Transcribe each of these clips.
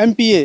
MPA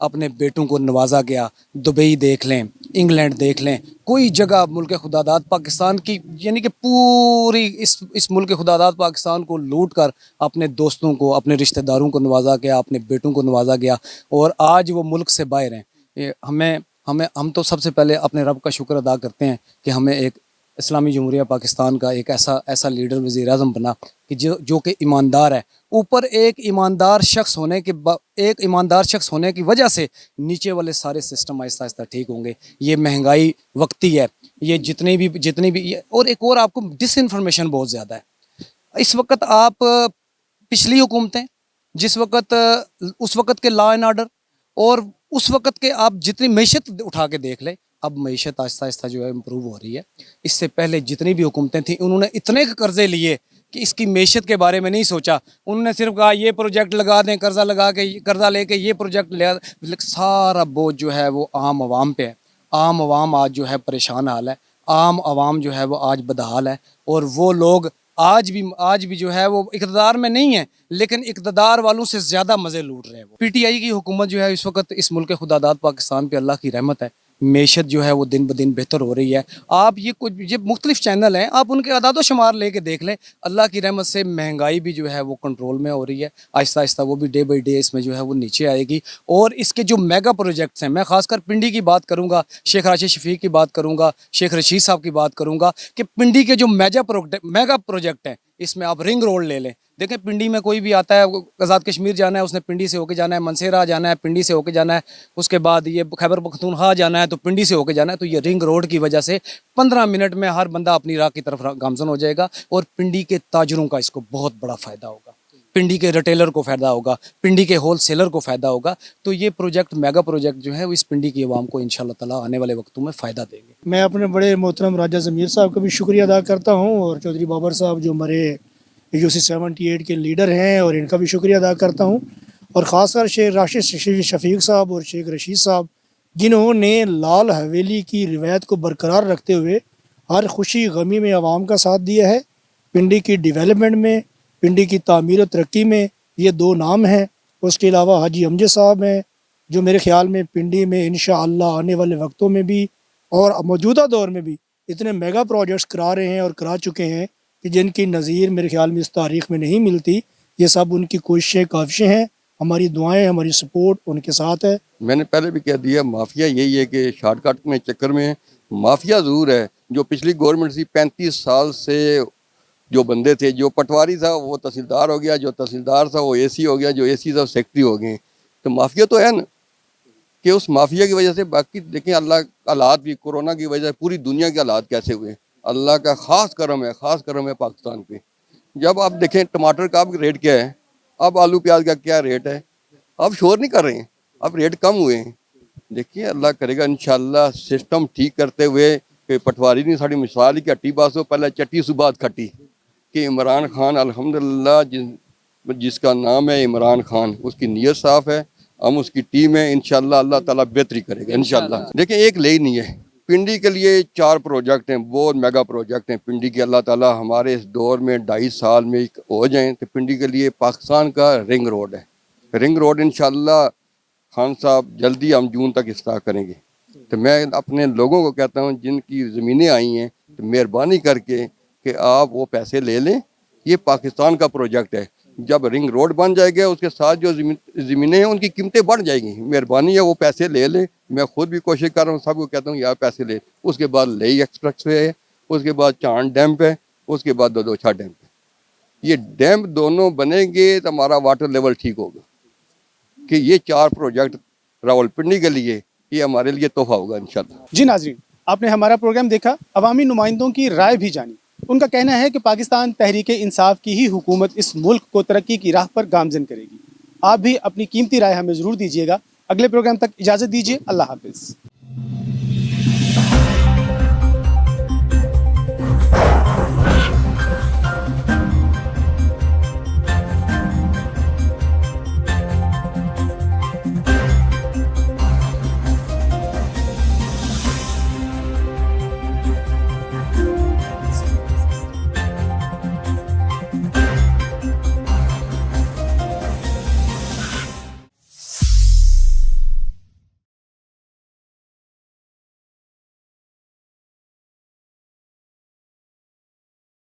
اپنے بیٹوں کو نوازا گیا. دبئی دیکھ لیں, انگلینڈ دیکھ لیں, کوئی جگہ ملک خداداد پاکستان کی یعنی کہ پوری اس ملک خداداد پاکستان کو لوٹ کر اپنے دوستوں کو, اپنے رشتہ داروں کو نوازا گیا, اپنے بیٹوں کو نوازا گیا, اور آج وہ ملک سے باہر ہیں. ہم تو سب سے پہلے اپنے رب کا شکر ادا کرتے ہیں کہ ہمیں ایک اسلامی جمہوریہ پاکستان کا ایک ایسا لیڈر وزیر اعظم بنا کہ جو کہ ایماندار ہے. اوپر ایک ایماندار شخص ہونے کی وجہ سے نیچے والے سارے سسٹم آہستہ آہستہ ٹھیک ہوں گے. یہ مہنگائی وقتی ہے, یہ جتنی بھی اور ایک اور آپ کو ڈس انفارمیشن بہت زیادہ ہے. اس وقت آپ پچھلی حکومتیں جس وقت اس وقت کے لا اینڈ آرڈر اور اس وقت کے آپ جتنی معیشت اٹھا کے دیکھ لیں, اب معیشت آہستہ آہستہ جو ہے امپروو ہو رہی ہے. اس سے پہلے جتنی بھی حکومتیں تھیں انہوں نے اتنے قرضے لیے کہ اس کی معیشت کے بارے میں نہیں سوچا. انہوں نے صرف کہا یہ پروجیکٹ لگا دیں, قرضہ لے کے یہ پروجیکٹ سارا بوجھ جو ہے وہ عام عوام پہ ہے. عام عوام آج جو ہے پریشان حال ہے, عام عوام جو ہے وہ آج بدحال ہے, اور وہ لوگ آج بھی جو ہے وہ اقتدار میں نہیں ہیں, لیکن اقتدار والوں سے زیادہ مزے لوٹ رہے ہیں. پی ٹی آئی کی حکومت جو ہے اس وقت اس ملک خداداد پاکستان پہ اللہ کی رحمت ہے. معیشت جو ہے وہ دن بدن بہتر ہو رہی ہے. آپ یہ مختلف چینل ہیں, آپ ان کے اعداد و شمار لے کے دیکھ لیں. اللہ کی رحمت سے مہنگائی بھی جو ہے وہ کنٹرول میں ہو رہی ہے. آہستہ آہستہ وہ بھی ڈے بائی ڈے اس میں جو ہے وہ نیچے آئے گی. اور اس کے جو میگا پروجیکٹس ہیں, میں خاص کر پنڈی کی بات کروں گا, شیخ راشد شفیق کی بات کروں گا, شیخ رشید صاحب کی بات کروں گا, کہ پنڈی کے جو میگا پروجیکٹ ہیں اس میں آپ رنگ روڈ لے لیں. دیکھیں پنڈی میں کوئی بھی آتا ہے, آزاد کشمیر جانا ہے اس نے پنڈی سے ہو کے جانا ہے, منسیرا جانا ہے پنڈی سے ہو کے جانا ہے, اس کے بعد یہ خیبر پختونخوا جانا ہے تو پنڈی سے ہو کے جانا ہے. تو یہ رنگ روڈ کی وجہ سے 15 منٹ میں ہر بندہ اپنی راہ کی طرف گامزن ہو جائے گا, اور پنڈی کے تاجروں کا اس کو بہت بڑا فائدہ ہوگا, پنڈی کے ریٹیلر کو فائدہ ہوگا, پنڈی کے ہول سیلر کو فائدہ ہوگا. تو یہ پروجیکٹ میگا پروجیکٹ جو ہے وہ اس پنڈی کی عوام کو انشاءاللہ تعالی آنے والے وقتوں میں فائدہ دیں گے. میں اپنے بڑے محترم راجہ ضمیر صاحب کا بھی شکریہ ادا کرتا ہوں, اور چودھری بابر صاحب جو ہمارے UC 78 کے لیڈر ہیں, اور ان کا بھی شکریہ ادا کرتا ہوں. اور خاص کر شیخ راشد شفیق صاحب اور شیخ رشید صاحب, جنہوں نے لال حویلی کی روایت کو برقرار رکھتے ہوئے ہر خوشی غمی میں عوام کا ساتھ دیا ہے. پنڈی کی ڈیولپمنٹ میں, پنڈی کی تعمیر و ترقی میں یہ دو نام ہیں. اس کے علاوہ حاجی امجد صاحب ہیں, جو میرے خیال میں پنڈی میں انشاءاللہ آنے والے وقتوں میں بھی اور موجودہ دور میں بھی اتنے میگا پروجیکٹس کرا رہے ہیں اور کرا چکے ہیں کہ جن کی نظیر میرے خیال میں اس تاریخ میں نہیں ملتی. یہ سب ان کی کوششیں کاوشیں ہیں. ہماری دعائیں, ہماری سپورٹ ان کے ساتھ ہے. میں نے پہلے بھی کہہ دیا, مافیا یہی ہے کہ شارٹ کٹ میں چکر میں مافیا ضرور ہے. جو پچھلی گورنمنٹ تھی 35 سال سے جو بندے تھے, جو پٹواری تھا وہ تحصیلدار ہو گیا, جو تحصیلدار تھا وہ AC ہو گیا, جو AC تھا وہ سیکٹری ہو گئے. تو مافیا تو ہے نا, کہ اس مافیا کی وجہ سے باقی دیکھیں اللہ حالات بھی کورونا کی وجہ سے پوری دنیا کے حالات کیسے ہوئے. اللہ کا خاص کرم ہے پاکستان پہ. جب آپ دیکھیں ٹماٹر کا ریٹ کیا ہے, اب آلو پیاز کا کیا ریٹ ہے, اب شور نہیں کر رہے ہیں, اب ریٹ کم ہوئے ہیں. دیکھیے اللہ کرے گا انشاءاللہ سسٹم ٹھیک کرتے ہوئے. کہ پٹواری نہیں ساری مثال کی ہٹی باسو پہلے چٹی صبح کھٹی, کہ عمران خان الحمدللہ جس کا نام ہے عمران خان, اس کی نیت صاف ہے, ہم اس کی ٹیم ہے, انشاءاللہ اللہ تعالیٰ بہتری کرے گا انشاءاللہ. دیکھیں ایک لے ہی نہیں ہے, پنڈی کے لیے 4 پروجیکٹ ہیں, بہت میگا پروجیکٹ ہیں پنڈی کے. اللہ تعالیٰ ہمارے اس دور میں 2.5 سال میں ہو جائیں تو پنڈی کے لیے پاکستان کا رنگ روڈ ہے. رنگ روڈ انشاءاللہ خان صاحب جلدی ہم جون تک افتتاح کریں گے. تو میں اپنے لوگوں کو کہتا ہوں جن کی زمینیں آئی ہیں تو مہربانی کر کے کہ آپ وہ پیسے لے لیں. یہ پاکستان کا پروجیکٹ ہے. جب رنگ روڈ بن جائے گا اس کے ساتھ جو زمینیں ہیں ان کی قیمتیں بڑھ جائیں گی. مہربانی ہے وہ پیسے لے لیں. میں خود بھی کوشش کر رہا ہوں, سب کو کہتا ہوں یار پیسے لے. اس کے بعد لئی ایکسپریس وے ہے, اس کے بعد چاند ڈیم پہ, اس کے بعد دودوچھا ڈیم پہ. یہ ڈیم دونوں بنیں گے تو ہمارا واٹر لیول ٹھیک ہوگا. کہ یہ 4 پروجیکٹ راولپنڈی کے لیے یہ ہمارے لیے تحفہ ہوگا انشاءاللہ. جی ناظرین, آپ نے ہمارا پروگرام دیکھا, عوامی نمائندوں کی رائے بھی جانی. ان کا کہنا ہے کہ پاکستان تحریک انصاف کی ہی حکومت اس ملک کو ترقی کی راہ پر گامزن کرے گی. آپ بھی اپنی قیمتی رائے ہمیں ضرور دیجیے گا. اگلے پروگرام تک اجازت دیجیے. اللہ حافظ.